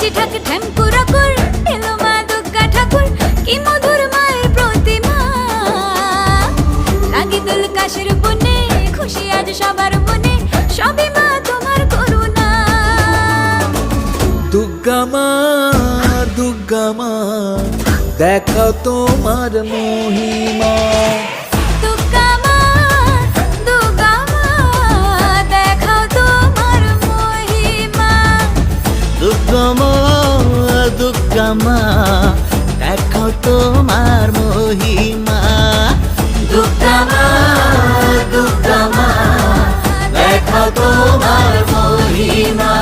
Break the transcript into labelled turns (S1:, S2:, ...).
S1: বাজি ঠাক ঠ্যাঙ্কুরা কর এলো মা দুর্গা ঠাকুর কি মধুর মায়ের প্রতিমা লাগে দুল কাশের বনে খুশি আজ সবার মনে সবই মা তোমার করুণা
S2: দুর্গা মা দেখাও তোমার মহিমা
S1: দুর্গা মা দেখাও তোমার মহিমা
S3: দুর্গা মা দেখাও তোমার মহিমা দুর্গা মা দেখাও তোমার মহিমা